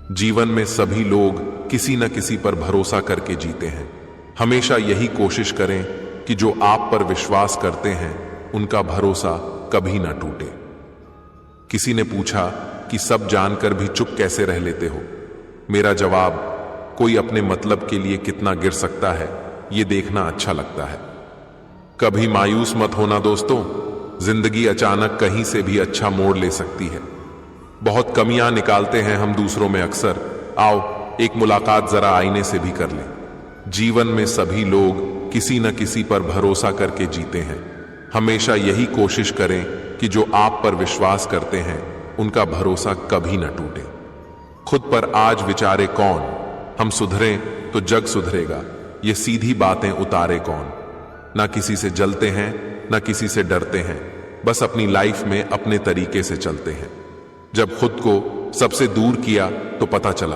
जीवन में सभी लोग किसी न किसी पर भरोसा करके जीते हैं। हमेशा यही कोशिश करें कि जो आप पर विश्वास करते हैं उनका भरोसा कभी ना टूटे। किसी ने पूछा कि सब जानकर भी चुप कैसे रह लेते हो। मेरा जवाब, कोई अपने मतलब के लिए कितना गिर सकता है ये देखना अच्छा लगता है। कभी मायूस मत होना दोस्तों, जिंदगी अचानक कहीं से भी अच्छा मोड़ ले सकती है। बहुत कमियां निकालते हैं हम दूसरों में अक्सर, आओ एक मुलाकात जरा आईने से भी कर लें। जीवन में सभी लोग किसी न किसी पर भरोसा करके जीते हैं। हमेशा यही कोशिश करें कि जो आप पर विश्वास करते हैं उनका भरोसा कभी न टूटे। खुद पर आज विचारे कौन, हम सुधरें तो जग सुधरेगा, ये सीधी बातें उतारे कौन। ना किसी से जलते हैं ना किसी से डरते हैं, बस अपनी लाइफ में अपने तरीके से चलते हैं। जब खुद को सबसे दूर किया तो पता चला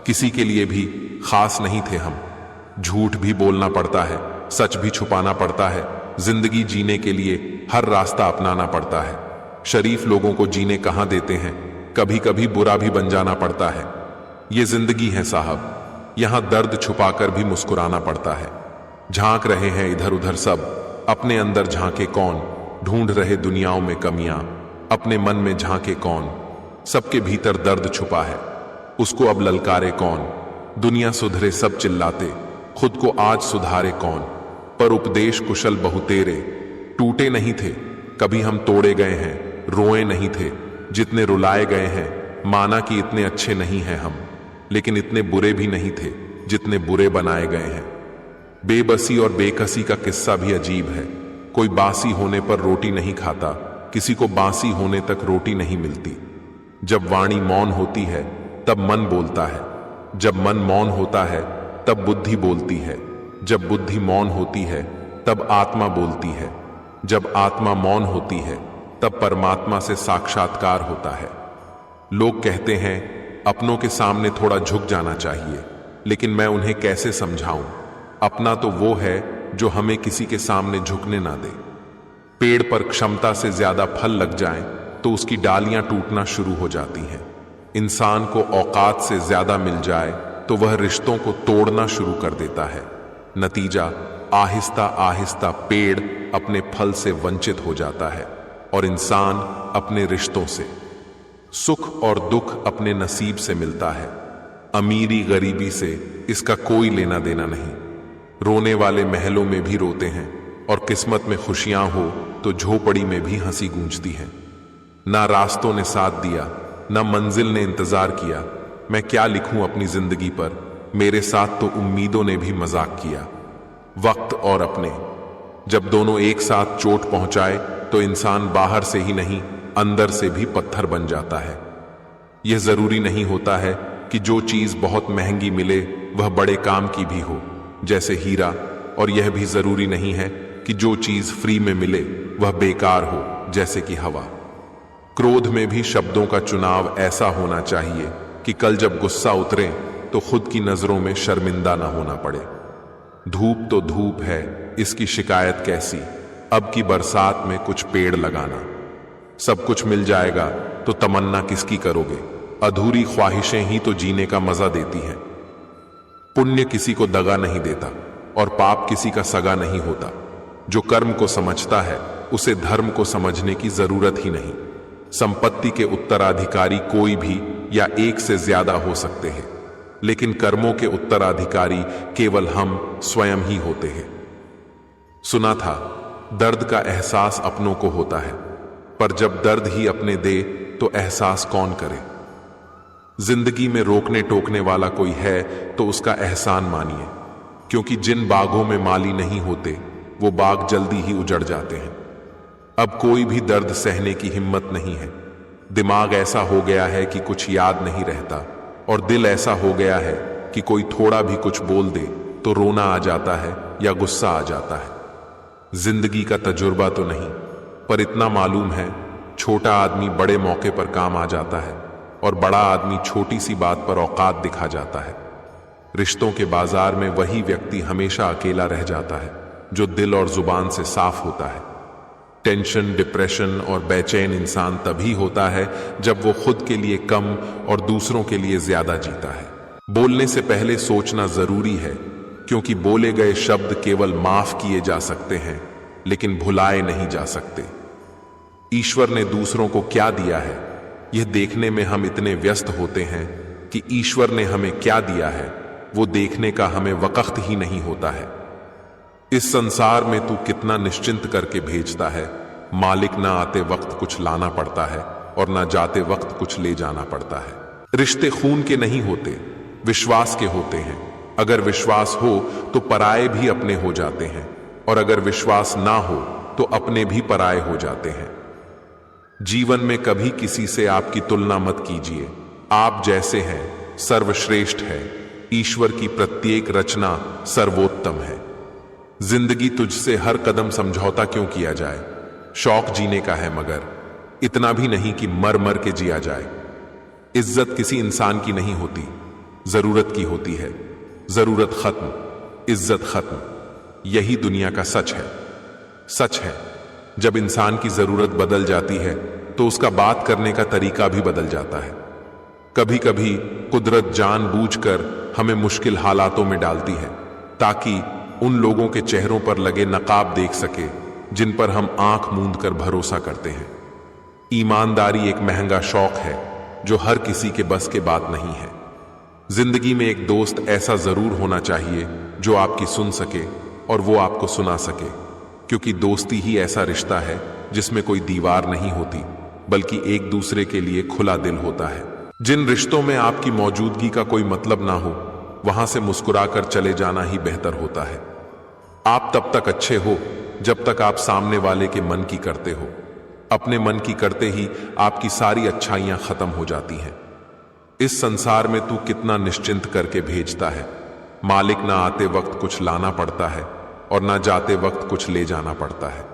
किसी के लिए भी खास नहीं थे हम। झूठ भी बोलना पड़ता है, सच भी छुपाना पड़ता है। जिंदगी जीने के लिए हर रास्ता अपनाना पड़ता है। शरीफ लोगों को जीने कहां देते हैं, कभी कभी बुरा भी बन जाना पड़ता है। ये जिंदगी है साहब, यहां दर्द छुपाकर भी मुस्कुराना पड़ता है। झांक रहे हैं इधर उधर सब, अपने अंदर झांके कौन। ढूंढ रहे दुनियाओं में कमियां, अपने मन में झांके कौन। सबके भीतर दर्द छुपा है, उसको अब ललकारे कौन। दुनिया सुधरे सब चिल्लाते, खुद को आज सुधारे कौन। पर उपदेश कुशल बहुतेरे, टूटे नहीं थे कभी हम तोड़े गए हैं। रोए नहीं थे जितने रुलाए गए हैं। माना कि इतने अच्छे नहीं हैं हम, लेकिन इतने बुरे भी नहीं थे जितने बुरे बनाए गए हैं। बेबसी और बेकसी का किस्सा भी अजीब है। कोई बासी होने पर रोटी नहीं खाता, किसी को बासी होने तक रोटी नहीं मिलती। जब वाणी मौन होती है तब मन बोलता है, जब मन मौन होता है तब बुद्धि बोलती है, जब बुद्धि मौन होती है तब आत्मा बोलती है, जब आत्मा मौन होती है तब परमात्मा से साक्षात्कार होता है। लोग कहते हैं अपनों के सामने थोड़ा झुक जाना चाहिए, लेकिन मैं उन्हें कैसे समझाऊं। अपना तो वो है जो हमें किसी के सामने झुकने ना दे। पेड़ पर क्षमता से ज्यादा फल लग जाएं तो उसकी डालियां टूटना शुरू हो जाती हैं। इंसान को औकात से ज्यादा मिल जाए तो वह रिश्तों को तोड़ना शुरू कर देता है। नतीजा, आहिस्ता आहिस्ता पेड़ अपने फल से वंचित हो जाता है और इंसान अपने रिश्तों से। सुख और दुख अपने नसीब से मिलता है, अमीरी गरीबी से इसका कोई लेना देना नहीं। रोने वाले महलों में भी रोते हैं और किस्मत में खुशियां हो तो झोपड़ी में भी हंसी गूंजती है। ना रास्तों ने साथ दिया, ना मंजिल ने इंतजार किया। मैं क्या लिखूं अपनी जिंदगी पर, मेरे साथ तो उम्मीदों ने भी मजाक किया। वक्त और अपने, जब दोनों एक साथ चोट पहुंचाए तो इंसान बाहर से ही नहीं अंदर से भी पत्थर बन जाता है। यह जरूरी नहीं होता है कि जो चीज बहुत महंगी मिले वह बड़े काम की भी हो, जैसे हीरा। और यह भी जरूरी नहीं है कि जो चीज फ्री में मिले वह बेकार हो, जैसे कि हवा। क्रोध में भी शब्दों का चुनाव ऐसा होना चाहिए कि कल जब गुस्सा उतरे तो खुद की नजरों में शर्मिंदा ना होना पड़े। धूप तो धूप है, इसकी शिकायत कैसी। अब की बरसात में कुछ पेड़ लगाना। सब कुछ मिल जाएगा तो तमन्ना किसकी करोगे। अधूरी ख्वाहिशें ही तो जीने का मजा देती हैं। पुण्य किसी को दगा नहीं देता और पाप किसी का सगा नहीं होता। जो कर्म को समझता है उसे धर्म को समझने की जरूरत ही नहीं। संपत्ति के उत्तराधिकारी कोई भी या एक से ज्यादा हो सकते हैं, लेकिन कर्मों के उत्तराधिकारी केवल हम स्वयं ही होते हैं। सुना था दर्द का एहसास अपनों को होता है, पर जब दर्द ही अपने दे तो एहसास कौन करे। जिंदगी में रोकने टोकने वाला कोई है तो उसका एहसान मानिए, क्योंकि जिन बागों में माली नहीं होते वो बाग जल्दी ही उजड़ जाते हैं। अब कोई भी दर्द सहने की हिम्मत नहीं है। दिमाग ऐसा हो गया है कि कुछ याद नहीं रहता, और दिल ऐसा हो गया है कि कोई थोड़ा भी कुछ बोल दे तो रोना आ जाता है या गुस्सा आ जाता है। जिंदगी का तजुर्बा तो नहीं, पर इतना मालूम है छोटा आदमी बड़े मौके पर काम आ जाता है और बड़ा आदमी छोटी सी बात पर औकात दिखा जाता है। रिश्तों के बाजार में वही व्यक्ति हमेशा अकेला रह जाता है जो दिल और जुबान से साफ होता है। टेंशन, डिप्रेशन और बेचैन इंसान तभी होता है जब वो खुद के लिए कम और दूसरों के लिए ज्यादा जीता है। बोलने से पहले सोचना जरूरी है, क्योंकि बोले गए शब्द केवल माफ किए जा सकते हैं, लेकिन भुलाए नहीं जा सकते। ईश्वर ने दूसरों को क्या दिया है, यह देखने में हम इतने व्यस्त होते हैं कि ईश्वर ने हमें क्या दिया है वो देखने का हमें वक्त ही नहीं होता है। इस संसार में तू कितना निश्चिंत करके भेजता है। मालिक ना आते वक्त कुछ लाना पड़ता है और ना जाते वक्त कुछ ले जाना पड़ता है। रिश्ते खून के नहीं होते, विश्वास के होते हैं। अगर विश्वास हो तो पराये भी अपने हो जाते हैं, और अगर विश्वास ना हो तो अपने भी पराये हो जाते हैं। जीवन में कभी किसी से आपकी तुलना मत कीजिए। आप जैसे हैं सर्वश्रेष्ठ है। ईश्वर की प्रत्येक रचना सर्वोत्तम है। जिंदगी तुझसे हर कदम समझौता क्यों किया जाए। शौक जीने का है, मगर इतना भी नहीं कि मर मर के जिया जाए। इज्जत किसी इंसान की नहीं होती, जरूरत की होती है। जरूरत खत्म, इज्जत खत्म। यही दुनिया का सच है। सच है, जब इंसान की जरूरत बदल जाती है तो उसका बात करने का तरीका भी बदल जाता है। कभी कभी कुदरत जानबूझकर हमें मुश्किल हालातों में डालती है, ताकि उन लोगों के चेहरों पर लगे नकाब देख सके जिन पर हम आंख मूंद कर भरोसा करते हैं। ईमानदारी एक महंगा शौक है जो हर किसी के बस के बात नहीं है। जिंदगी में एक दोस्त ऐसा जरूर होना चाहिए जो आपकी सुन सके और वो आपको सुना सके, क्योंकि दोस्ती ही ऐसा रिश्ता है जिसमें कोई दीवार नहीं होती, बल्कि एक दूसरे के लिए खुला दिल होता है। जिन रिश्तों में आपकी मौजूदगी का कोई मतलब ना हो, वहां से मुस्कुराकर चले जाना ही बेहतर होता है। आप तब तक अच्छे हो जब तक आप सामने वाले के मन की करते हो। अपने मन की करते ही आपकी सारी अच्छाइयां खत्म हो जाती हैं। इस संसार में तू कितना निश्चिंत करके भेजता है। मालिक ना आते वक्त कुछ लाना पड़ता है और ना जाते वक्त कुछ ले जाना पड़ता है।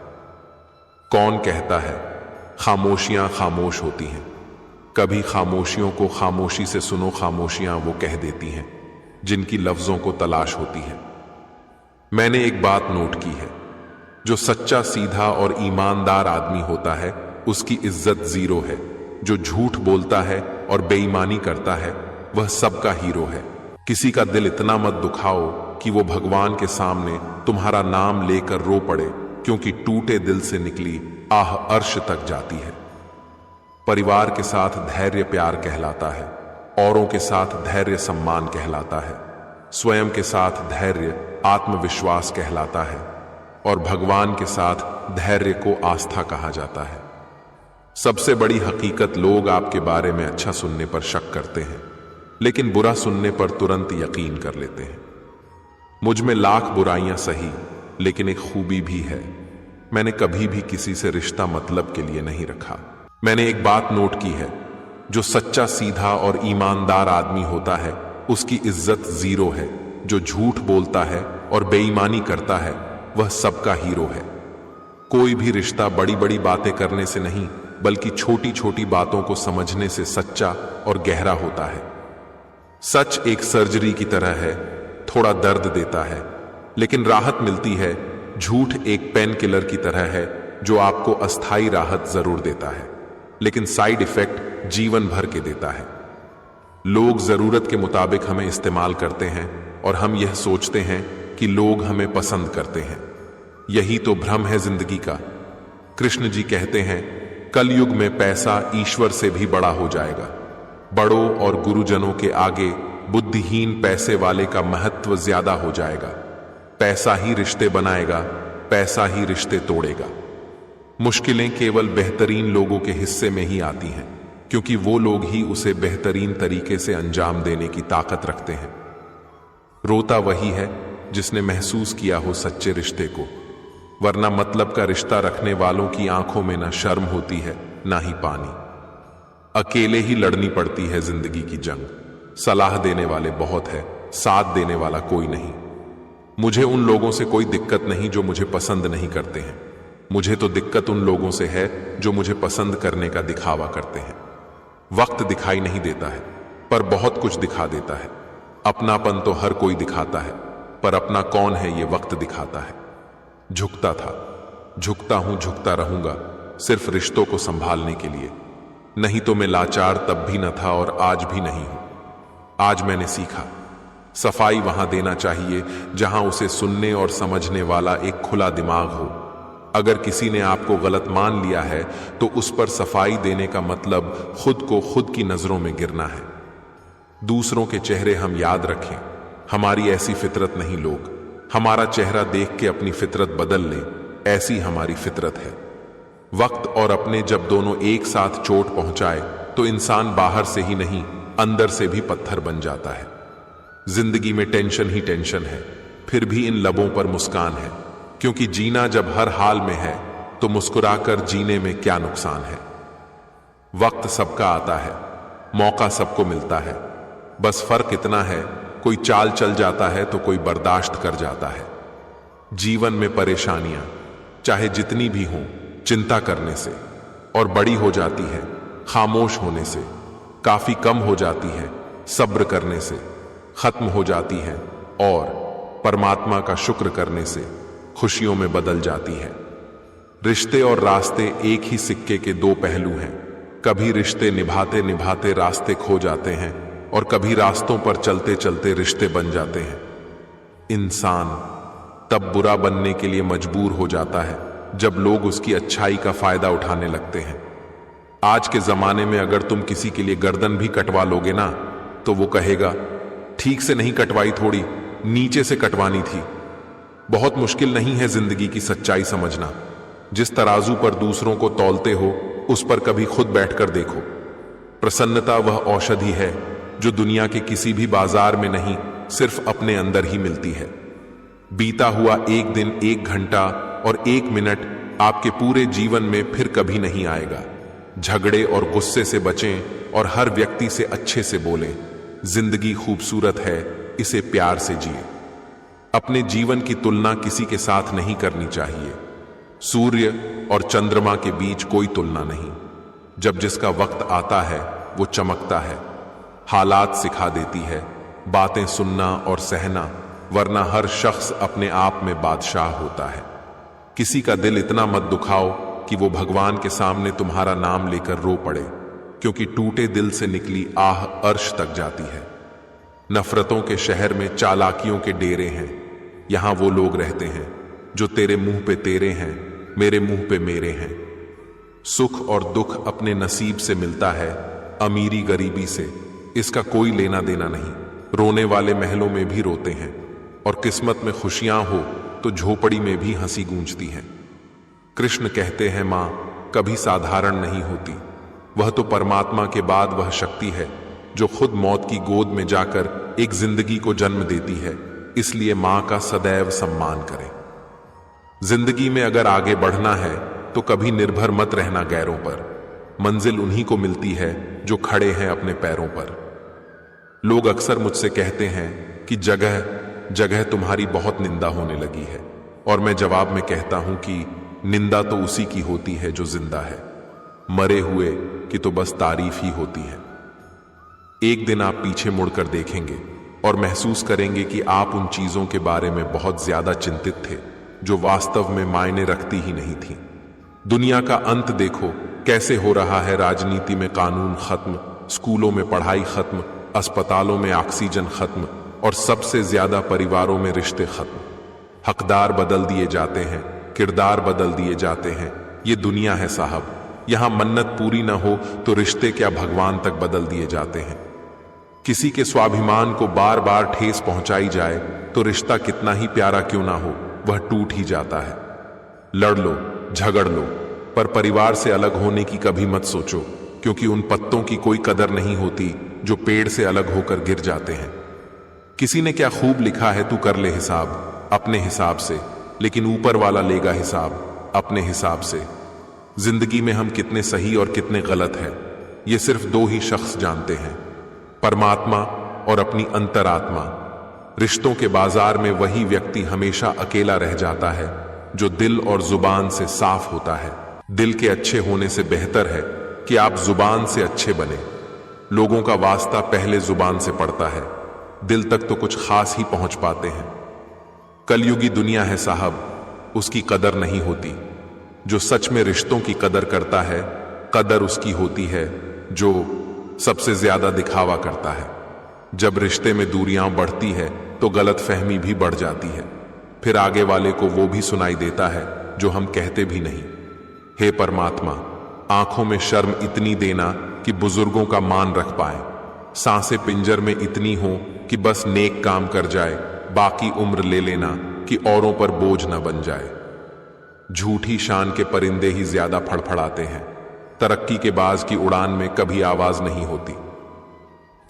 कौन कहता है खामोशियां खामोश होती हैं। कभी खामोशियों को खामोशी से सुनो। खामोशियां वो कह देती हैं जिनकी लफ्जों को तलाश होती है। मैंने एक बात नोट की है, जो सच्चा, सीधा और ईमानदार आदमी होता है उसकी इज्जत जीरो है। जो झूठ बोलता है और बेईमानी करता है वह सबका हीरो है। किसी का दिल इतना मत दुखाओ कि वो भगवान के सामने तुम्हारा नाम लेकर रो पड़े, क्योंकि टूटे दिल से निकली आह अर्श तक जाती है। परिवार के साथ धैर्य प्यार कहलाता है, औरों के साथ धैर्य सम्मान कहलाता है, स्वयं के साथ धैर्य आत्मविश्वास कहलाता है, और भगवान के साथ धैर्य को आस्था कहा जाता है। सबसे बड़ी हकीकत, लोग आपके बारे में अच्छा सुनने पर शक करते हैं, लेकिन बुरा सुनने पर तुरंत यकीन कर लेते हैं। मुझ में लाख बुराइयां सही, लेकिन एक खूबी भी है। मैंने कभी भी किसी से रिश्ता मतलब के लिए नहीं रखा। मैंने एक बात नोट की है, जो सच्चा, सीधा और ईमानदार आदमी होता है उसकी इज्जत जीरो है। जो झूठ बोलता है और बेईमानी करता है वह सबका हीरो है। कोई भी रिश्ता बड़ी बड़ी बातें करने से नहीं, बल्कि छोटी छोटी बातों को समझने से सच्चा और गहरा होता है। सच एक सर्जरी की तरह है, थोड़ा दर्द देता है लेकिन राहत मिलती है। झूठ एक पेन किलर की तरह है, जो आपको अस्थायी राहत जरूर देता है, लेकिन साइड इफेक्ट जीवन भर के देता है। लोग जरूरत के मुताबिक हमें इस्तेमाल करते हैं और हम यह सोचते हैं कि लोग हमें पसंद करते हैं। यही तो भ्रम है जिंदगी का। कृष्ण जी कहते हैं, कलयुग में पैसा ईश्वर से भी बड़ा हो जाएगा। बड़ों और गुरुजनों के आगे बुद्धिहीन पैसे वाले का महत्व ज्यादा हो जाएगा। पैसा ही रिश्ते बनाएगा, पैसा ही रिश्ते तोड़ेगा। मुश्किलें केवल बेहतरीन लोगों के हिस्से में ही आती हैं, क्योंकि वो लोग ही उसे बेहतरीन तरीके से अंजाम देने की ताकत रखते हैं। रोता वही है जिसने महसूस किया हो सच्चे रिश्ते को, वरना मतलब का रिश्ता रखने वालों की आंखों में ना शर्म होती है ना ही पानी। अकेले ही लड़नी पड़ती है जिंदगी की जंग। सलाह देने वाले बहुत है, साथ देने वाला कोई नहीं। मुझे उन लोगों से कोई दिक्कत नहीं जो मुझे पसंद नहीं करते हैं। मुझे तो दिक्कत उन लोगों से है जो मुझे पसंद करने का दिखावा करते हैं। वक्त दिखाई नहीं देता है, पर बहुत कुछ दिखा देता है। अपनापन तो हर कोई दिखाता है, पर अपना कौन है ये वक्त दिखाता है। झुकता था, झुकता हूं, झुकता रहूंगा, सिर्फ रिश्तों को संभालने के लिए। नहीं तो मैं लाचार तब भी न था और आज भी नहीं हूं। आज मैंने सीखा, सफाई वहां देना चाहिए जहां उसे सुनने और समझने वाला एक खुला दिमाग हो। अगर किसी ने आपको गलत मान लिया है तो उस पर सफाई देने का मतलब खुद को खुद की नजरों में गिरना है। दूसरों के चेहरे हम याद रखें, हमारी ऐसी फितरत नहीं लोग। हमारा चेहरा देख के अपनी फितरत बदल ले, ऐसी हमारी फितरत है। वक्त और अपने जब दोनों एक साथ चोट पहुंचाए तो इंसान बाहर से ही नहीं, अंदर से भी पत्थर बन जाता है। जिंदगी में टेंशन ही टेंशन है, फिर भी इन लबों पर मुस्कान है, क्योंकि जीना जब हर हाल में है तो मुस्कुराकर जीने में क्या नुकसान है। वक्त सबका आता है, मौका सबको मिलता है, बस फर्क इतना है, कोई चाल चल जाता है तो कोई बर्दाश्त कर जाता है। जीवन में परेशानियां चाहे जितनी भी हों, चिंता करने से, और बड़ी हो जाती है खामोश होने से। काफी कम हो जाती है सब्र करने से, खत्म हो जाती है और परमात्मा का शुक्र करने से खुशियों में बदल जाती है। रिश्ते और रास्ते एक ही सिक्के के दो पहलू हैं। कभी रिश्ते निभाते निभाते रास्ते खो जाते हैं और कभी रास्तों पर चलते चलते रिश्ते बन जाते हैं। इंसान तब बुरा बनने के लिए मजबूर हो जाता है जब लोग उसकी अच्छाई का फायदा उठाने लगते हैं। आज के जमाने में अगर तुम किसी के लिए गर्दन भी कटवा लोगे ना तो वो कहेगा, ठीक से नहीं कटवाई, थोड़ी नीचे से कटवानी थी। बहुत मुश्किल नहीं है जिंदगी की सच्चाई समझना। जिस तराजू पर दूसरों को तौलते हो उस पर कभी खुद बैठकर देखो। प्रसन्नता वह औषधि है जो दुनिया के किसी भी बाजार में नहीं, सिर्फ अपने अंदर ही मिलती है। बीता हुआ एक दिन, एक घंटा और एक मिनट आपके पूरे जीवन में फिर कभी नहीं आएगा। झगड़े और गुस्से से बचें और हर व्यक्ति से अच्छे से बोलें। जिंदगी खूबसूरत है, इसे प्यार से जिए। अपने जीवन की तुलना किसी के साथ नहीं करनी चाहिए। सूर्य और चंद्रमा के बीच कोई तुलना नहीं। जब जिसका वक्त आता है वो चमकता है। हालात सिखा देती है बातें सुनना और सहना, वरना हर शख्स अपने आप में बादशाह होता है। किसी का दिल इतना मत दुखाओ कि वो भगवान के सामने तुम्हारा नाम लेकर रो पड़े, क्योंकि टूटे दिल से निकली आह अर्श तक जाती है। नफरतों के शहर में चालाकियों के डेरे हैं। यहां वो लोग रहते हैं जो तेरे मुंह पे तेरे हैं, मेरे मुंह पे मेरे हैं। सुख और दुख अपने नसीब से मिलता है, अमीरी गरीबी से इसका कोई लेना देना नहीं। रोने वाले महलों में भी रोते हैं और किस्मत में खुशियां हो तो झोपड़ी में भी हंसी गूंजती है। कृष्ण कहते हैं, मां कभी साधारण नहीं होती। वह तो परमात्मा के बाद वह शक्ति है जो खुद मौत की गोद में जाकर एक जिंदगी को जन्म देती है। इसलिए मां का सदैव सम्मान करें। जिंदगी में अगर आगे बढ़ना है तो कभी निर्भर मत रहना गैरों पर। मंजिल उन्हीं को मिलती है जो खड़े हैं अपने पैरों पर। लोग अक्सर मुझसे कहते हैं कि जगह जगह तुम्हारी बहुत निंदा होने लगी है, और मैं जवाब में कहता हूं कि निंदा तो उसी की होती है जो जिंदा है। मरे हुए की तो बस तारीफ ही होती है। एक दिन आप पीछे मुड़कर देखेंगे और महसूस करेंगे कि आप उन चीजों के बारे में बहुत ज्यादा चिंतित थे जो वास्तव में मायने रखती ही नहीं थी। दुनिया का अंत देखो कैसे हो रहा है। राजनीति में कानून खत्म, स्कूलों में पढ़ाई खत्म, अस्पतालों में ऑक्सीजन खत्म और सबसे ज्यादा परिवारों में रिश्ते खत्म। हकदार बदल दिए जाते हैं, किरदार बदल दिए जाते हैं। ये दुनिया है साहब। यहां मन्नत पूरी ना हो तो रिश्ते क्या भगवान तक बदल दिए जाते हैं। किसी के स्वाभिमान को बार बार ठेस पहुंचाई जाए तो रिश्ता कितना ही प्यारा क्यों ना हो, वह टूट ही जाता है। लड़ लो, झगड़ लो, पर परिवार से अलग होने की कभी मत सोचो, क्योंकि उन पत्तों की कोई कदर नहीं होती जो पेड़ से अलग होकर गिर जाते हैं। किसी ने क्या खूब लिखा है, तू कर ले हिसाब अपने हिसाब से, लेकिन ऊपर वाला लेगा हिसाब अपने हिसाब से। जिंदगी में हम कितने सही और कितने गलत हैं, ये सिर्फ दो ही शख्स जानते हैं, परमात्मा और अपनी अंतरात्मा। रिश्तों के बाजार में वही व्यक्ति हमेशा अकेला रह जाता है जो दिल और जुबान से साफ होता है। दिल के अच्छे होने से बेहतर है कि आप जुबान से अच्छे बने। लोगों का वास्ता पहले जुबान से पड़ता है, दिल तक तो कुछ खास ही पहुंच पाते हैं। कलयुगी दुनिया है साहब, उसकी कदर नहीं होती। जो सच में रिश्तों की कदर करता है, कदर उसकी होती है जो सबसे ज्यादा दिखावा करता है। जब रिश्ते में दूरियां बढ़ती है तो गलतफहमी भी बढ़ जाती है, फिर आगे वाले को वो भी सुनाई देता है जो हम कहते भी नहीं। हे परमात्मा, आंखों में शर्म इतनी देना कि बुजुर्गों का मान रख पाए, सांसें पिंजर में इतनी हो कि बस नेक काम कर जाए, बाकी उम्र ले लेना कि औरों पर बोझ न बन जाए। झूठी शान के परिंदे ही ज्यादा फड़फड़ाते हैं, तरक्की के बाज की उड़ान में कभी आवाज नहीं होती।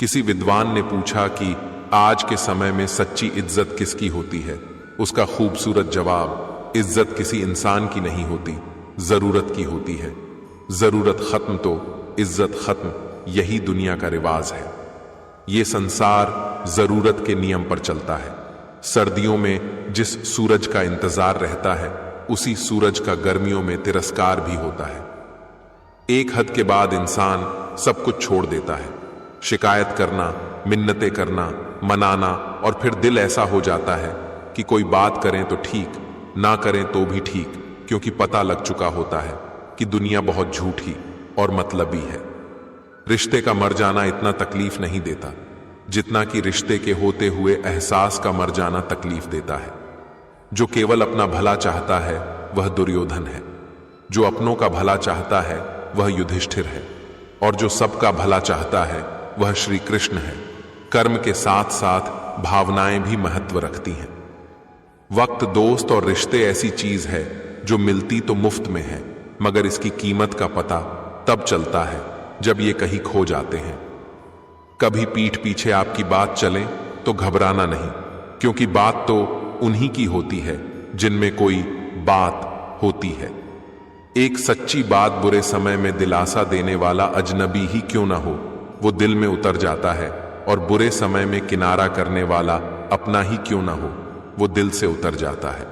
किसी विद्वान ने पूछा कि आज के समय में सच्ची इज्जत किसकी होती है? उसका खूबसूरत जवाब, इज्जत किसी इंसान की नहीं होती, जरूरत की होती है। जरूरत खत्म तो इज्जत खत्म, यही दुनिया का रिवाज है। ये संसार जरूरत के नियम पर चलता है। सर्दियों में जिस सूरज का इंतजार रहता है, उसी सूरज का गर्मियों में तिरस्कार भी होता है। एक हद के बाद इंसान सब कुछ छोड़ देता है। शिकायत करना, मिन्नतें करना, मनाना, और फिर दिल ऐसा हो जाता है कि कोई बात करें तो ठीक, ना करें तो भी ठीक, क्योंकि पता लग चुका होता है कि दुनिया बहुत झूठी और मतलबी है। रिश्ते का मर जाना इतना तकलीफ नहीं देता जितना कि रिश्ते के होते हुए एहसास का मर जाना तकलीफ देता है। जो केवल अपना भला चाहता है वह दुर्योधन है, जो अपनों का भला चाहता है वह युधिष्ठिर है, और जो सबका भला चाहता है वह श्री कृष्ण है। कर्म के साथ साथ भावनाएं भी महत्व रखती हैं। वक्त, दोस्त और रिश्ते ऐसी चीज है जो मिलती तो मुफ्त में है, मगर इसकी कीमत का पता तब चलता है जब ये कहीं खो जाते हैं। कभी पीठ पीछे आपकी बात चले तो घबराना नहीं, क्योंकि बात तो उन्हीं की होती है जिनमें कोई बात होती है। एक सच्ची बात बुरे समय में दिलासा देने वाला अजनबी ही क्यों ना हो, वो दिल में उतर जाता है, और बुरे समय में किनारा करने वाला अपना ही क्यों ना हो, वो दिल से उतर जाता है।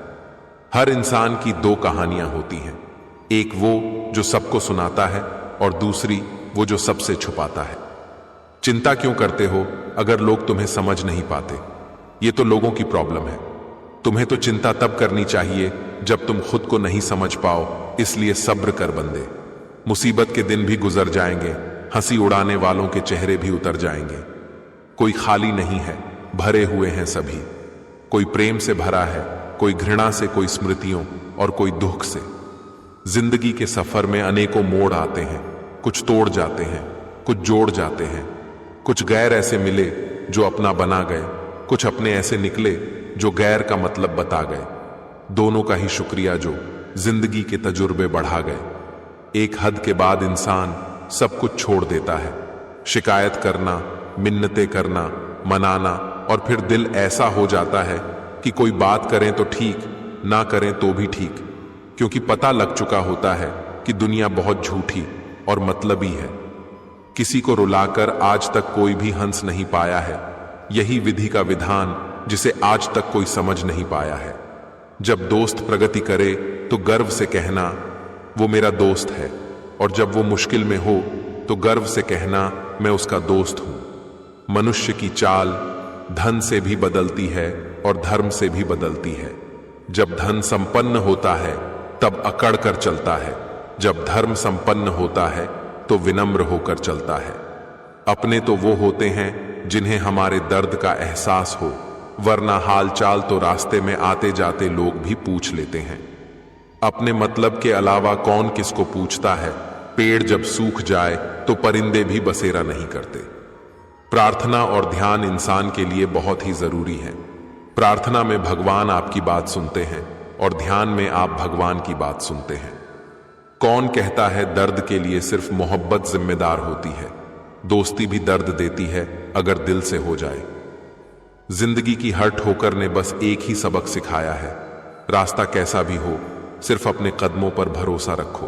हर इंसान की दो कहानियां होती हैं, एक वो जो सबको सुनाता है और दूसरी वो जो सबसे छुपाता है। चिंता क्यों करते हो अगर लोग तुम्हें समझ नहीं पाते? ये तो लोगों की प्रॉब्लम है। तुम्हें तो चिंता तब करनी चाहिए जब तुम खुद को नहीं समझ पाओ, इसलिए सब्र कर बंदे। मुसीबत के दिन भी गुजर जाएंगे, हंसी उड़ाने वालों के चेहरे भी उतर जाएंगे। कोई खाली नहीं है, भरे हुए हैं सभी। कोई प्रेम से भरा है, कोई घृणा से, कोई स्मृतियों और कोई दुख से। जिंदगी के सफर में अनेकों मोड़ आते हैं, कुछ तोड़ जाते हैं, कुछ जोड़ जाते हैं। कुछ गैर ऐसे मिले जो अपना बना गए, कुछ अपने ऐसे निकले जो गैर का मतलब बता गए। दोनों का ही शुक्रिया जो जिंदगी के तजुर्बे बढ़ा गए। एक हद के बाद इंसान सब कुछ छोड़ देता है। शिकायत करना, मिन्नतें करना, मनाना, और फिर दिल ऐसा हो जाता है कि कोई बात करें तो ठीक, ना करें तो भी ठीक, क्योंकि पता लग चुका होता है कि दुनिया बहुत झूठी और मतलबी है। किसी को रुलाकर आज तक कोई भी हंस नहीं पाया है। यही विधि का विधान जिसे आज तक कोई समझ नहीं पाया है। जब दोस्त प्रगति करे तो गर्व से कहना वो मेरा दोस्त है, और जब वो मुश्किल में हो तो गर्व से कहना मैं उसका दोस्त हूं। मनुष्य की चाल धन से भी बदलती है और धर्म से भी बदलती है। जब धन संपन्न होता है तब अकड़ कर चलता है, जब धर्म संपन्न होता है तो विनम्र होकर चलता है। अपने तो वो होते हैं जिन्हें हमारे दर्द का एहसास हो, वरना हाल चाल तो रास्ते में आते जाते लोग भी पूछ लेते हैं। अपने मतलब के अलावा कौन किसको पूछता है? पेड़ जब सूख जाए तो परिंदे भी बसेरा नहीं करते। प्रार्थना और ध्यान इंसान के लिए बहुत ही जरूरी है। प्रार्थना में भगवान आपकी बात सुनते हैं और ध्यान में आप भगवान की बात सुनते हैं। कौन कहता है दर्द के लिए सिर्फ मोहब्बत जिम्मेदार होती है? दोस्ती भी दर्द देती है अगर दिल से हो जाए। जिंदगी की हर ठोकर ने बस एक ही सबक सिखाया है, रास्ता कैसा भी हो सिर्फ अपने कदमों पर भरोसा रखो।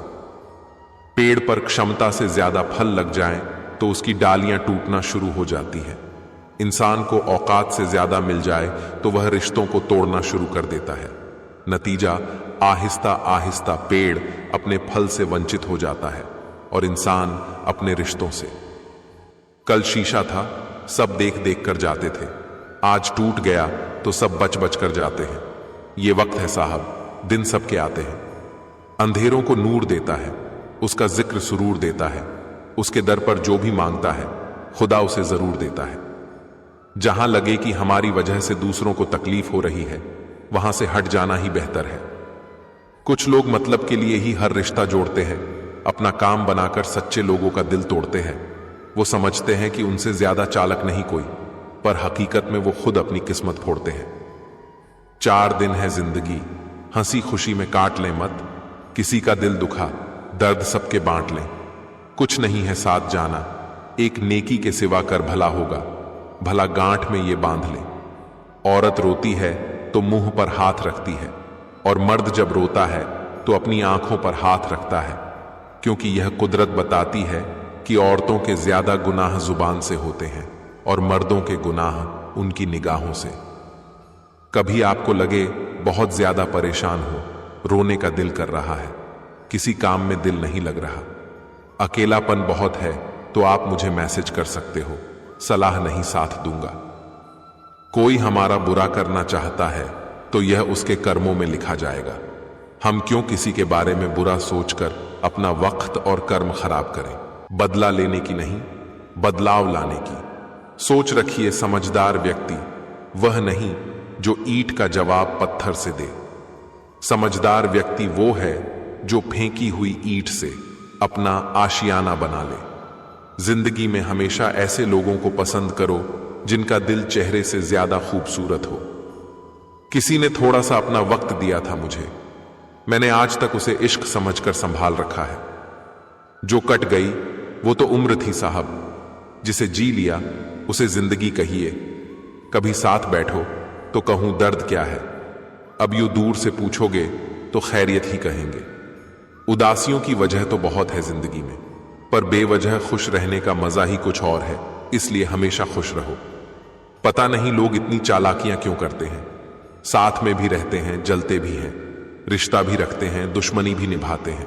पेड़ पर क्षमता से ज्यादा फल लग जाएं तो उसकी डालियां टूटना शुरू हो जाती है। इंसान को औकात से ज्यादा मिल जाए तो वह रिश्तों को तोड़ना शुरू कर देता है। नतीजा आहिस्ता आहिस्ता पेड़ अपने फल से वंचित हो जाता है और इंसान अपने रिश्तों से। कल शीशा था, सब देख देख कर जाते थे, आज टूट गया तो सब बच बच कर जाते हैं। ये वक्त है साहब, दिन सबके आते हैं। अंधेरों को नूर देता है, उसका जिक्र सुरूर देता है। उसके दर पर जो भी मांगता है खुदा उसे जरूर देता है। जहां लगे कि हमारी वजह से दूसरों को तकलीफ हो रही है, वहां से हट जाना ही बेहतर है। कुछ लोग मतलब के लिए ही हर रिश्ता जोड़ते हैं, अपना काम बनाकर सच्चे लोगों का दिल तोड़ते हैं। वो समझते हैं कि उनसे ज्यादा चालाक नहीं कोई, पर हकीकत में वो खुद अपनी किस्मत फोड़ते हैं। 4 दिन है जिंदगी, हंसी खुशी में काट लें मत। किसी का दिल दुखा, दर्द सबके बांट लें। कुछ नहीं है साथ जाना, एक नेकी के सिवा कर भला होगा। भला गांठ में ये बांध ले। औरत रोती है तो मुंह पर हाथ रखती है, और मर्द जब रोता है तो अपनी आंखों पर हाथ रखता है, क्योंकि यह कुदरत बताती है कि औरतों के ज्यादा गुनाह जुबान से होते हैं और मर्दों के गुनाह उनकी निगाहों से। कभी आपको लगे बहुत ज्यादा परेशान हो, रोने का दिल कर रहा है, किसी काम में दिल नहीं लग रहा, अकेलापन बहुत है, तो आप मुझे मैसेज कर सकते हो, सलाह नहीं साथ दूंगा। कोई हमारा बुरा करना चाहता है तो यह उसके कर्मों में लिखा जाएगा। हम क्यों किसी के बारे में बुरा सोचकर अपना वक्त और कर्म खराब करें। बदला लेने की नहीं, बदलाव लाने की सोच रखिए। समझदार व्यक्ति वह नहीं जो ईंट का जवाब पत्थर से दे। समझदार व्यक्ति वो है जो फेंकी हुई ईंट से अपना आशियाना बना ले। जिंदगी में हमेशा ऐसे लोगों को पसंद करो जिनका दिल चेहरे से ज्यादा खूबसूरत हो। किसी ने थोड़ा सा अपना वक्त दिया था मुझे, मैंने आज तक उसे इश्क समझकर संभाल रखा है। जो कट गई वो तो उम्र थी साहब, जिसे जी लिया उसे जिंदगी कहिए। कभी साथ बैठो तो कहूं दर्द क्या है, अब यूं दूर से पूछोगे तो खैरियत ही कहेंगे। उदासियों की वजह तो बहुत है जिंदगी में, पर बेवजह खुश रहने का मजा ही कुछ और है, इसलिए हमेशा खुश रहो। पता नहीं लोग इतनी चालाकियां क्यों करते हैं। साथ में भी रहते हैं, जलते भी हैं, रिश्ता भी रखते हैं, दुश्मनी भी निभाते हैं,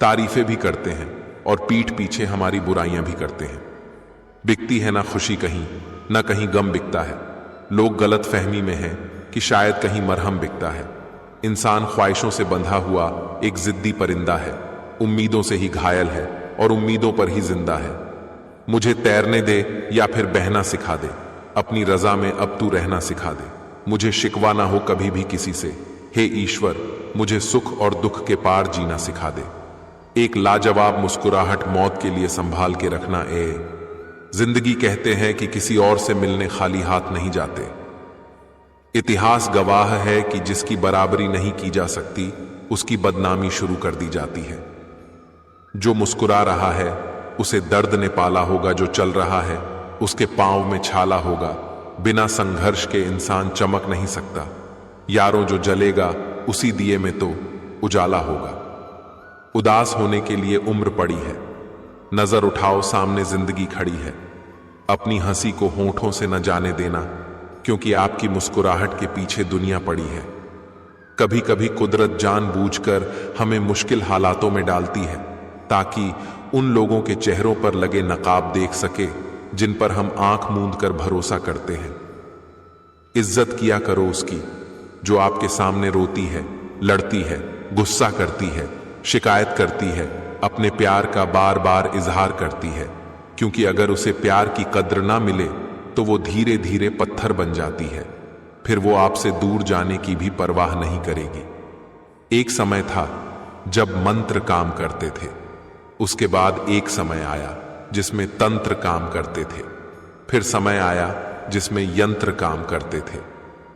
तारीफें भी करते हैं और पीठ पीछे हमारी बुराइयां भी करते हैं। बिकती है ना खुशी कहीं, ना कहीं गम बिकता है। लोग गलत फहमी में हैं कि शायद कहीं मरहम बिकता है। इंसान ख्वाहिशों से बंधा हुआ एक जिद्दी परिंदा है, उम्मीदों से ही घायल है और उम्मीदों पर ही जिंदा है। मुझे तैरने दे या फिर बहना सिखा दे, अपनी रजा में अब तू रहना सिखा दे। मुझे शिकवा ना हो कभी भी किसी से, हे ईश्वर मुझे सुख और दुख के पार जीना सिखा दे। एक लाजवाब मुस्कुराहट मौत के लिए संभाल के रखना। जिंदगी कहते हैं कि किसी और से मिलने खाली हाथ नहीं जाते। इतिहास गवाह है कि जिसकी बराबरी नहीं की जा सकती उसकी बदनामी शुरू कर दी जाती है। जो मुस्कुरा रहा है उसे दर्द ने पाला होगा, जो चल रहा है उसके पांव में छाला होगा। बिना संघर्ष के इंसान चमक नहीं सकता। यारों जो जलेगा उसी दिए में तो उजाला होगा। उदास होने के लिए उम्र पड़ी है, नजर उठाओ सामने जिंदगी खड़ी है। अपनी हंसी को होंठों से न जाने देना, क्योंकि आपकी मुस्कुराहट के पीछे दुनिया पड़ी है। कभी कभी कुदरत जानबूझकर हमें मुश्किल हालातों में डालती है, ताकि उन लोगों के चेहरों पर लगे नकाब देख सके जिन पर हम आंख मूंद कर भरोसा करते हैं। इज्जत किया करो उसकी जो आपके सामने रोती है, लड़ती है, गुस्सा करती है, शिकायत करती है, अपने प्यार का बार बार इजहार करती है। क्योंकि अगर उसे प्यार की कद्र ना मिले तो वो धीरे धीरे पत्थर बन जाती है, फिर वो आपसे दूर जाने की भी परवाह नहीं करेगी। एक समय था जब मंत्र काम करते थे, उसके बाद एक समय आया जिसमें तंत्र काम करते थे, फिर समय आया जिसमें यंत्र काम करते थे,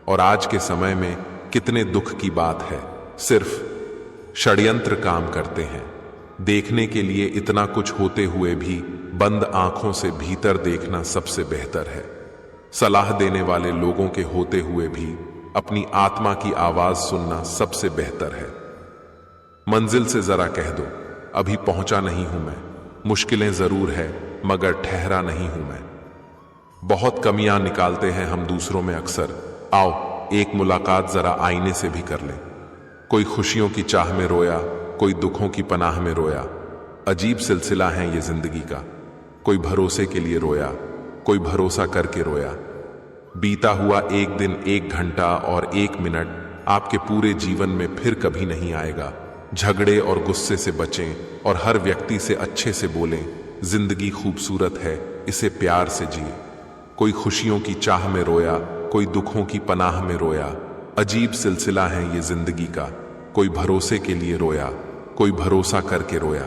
और आज के समय में कितने दुख की बात है, सिर्फ षड्यंत्र काम करते हैं। देखने के लिए इतना कुछ होते हुए भी बंद आंखों से भीतर देखना सबसे बेहतर है। सलाह देने वाले लोगों के होते हुए भी अपनी आत्मा की आवाज सुनना सबसे बेहतर है। मंजिल से जरा कह दो अभी पहुंचा नहीं हूं मैं, मुश्किलें जरूर है मगर ठहरा नहीं हूं मैं। बहुत कमियां निकालते हैं हम दूसरों में अक्सर, आओ एक मुलाकात जरा आईने से भी कर लें। कोई खुशियों की चाह में रोया, कोई दुखों की पनाह में रोया। अजीब सिलसिला है ये जिंदगी का, कोई भरोसे के लिए रोया, कोई भरोसा करके रोया। बीता हुआ एक दिन, एक घंटा और एक मिनट आपके पूरे जीवन में फिर कभी नहीं आएगा। झगड़े और गुस्से से बचें और हर व्यक्ति से अच्छे से बोलें। जिंदगी खूबसूरत है, इसे प्यार से जिए। कोई खुशियों की चाह में रोया, कोई दुखों की पनाह में रोया। अजीब सिलसिला है ये जिंदगी का, कोई भरोसे के लिए रोया, कोई भरोसा करके रोया।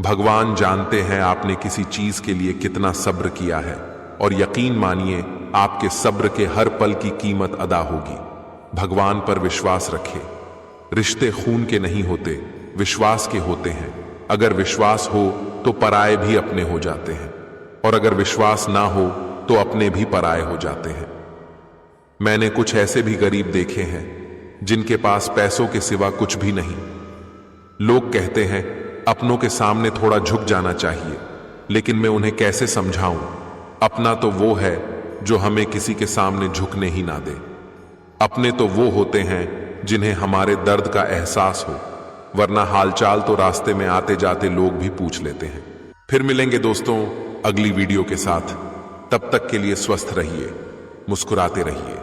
भगवान जानते हैं आपने किसी चीज के लिए कितना सब्र किया है, और यकीन मानिए आपके सब्र के हर पल की कीमत अदा होगी। भगवान पर विश्वास रखें। रिश्ते खून के नहीं होते, विश्वास के होते हैं। अगर विश्वास हो तो पराये भी अपने हो जाते हैं, और अगर विश्वास ना हो तो अपने भी पराये हो जाते हैं। मैंने कुछ ऐसे भी गरीब देखे हैं जिनके पास पैसों के सिवा कुछ भी नहीं। लोग कहते हैं अपनों के सामने थोड़ा झुक जाना चाहिए, लेकिन मैं उन्हें कैसे समझाऊं, अपना तो वो है जो हमें किसी के सामने झुकने ही ना दे। अपने तो वो होते हैं जिन्हें हमारे दर्द का एहसास हो, वरना हालचाल तो रास्ते में आते जाते लोग भी पूछ लेते हैं। फिर मिलेंगे दोस्तों अगली वीडियो के साथ। तब तक के लिए स्वस्थ रहिए, मुस्कुराते रहिए।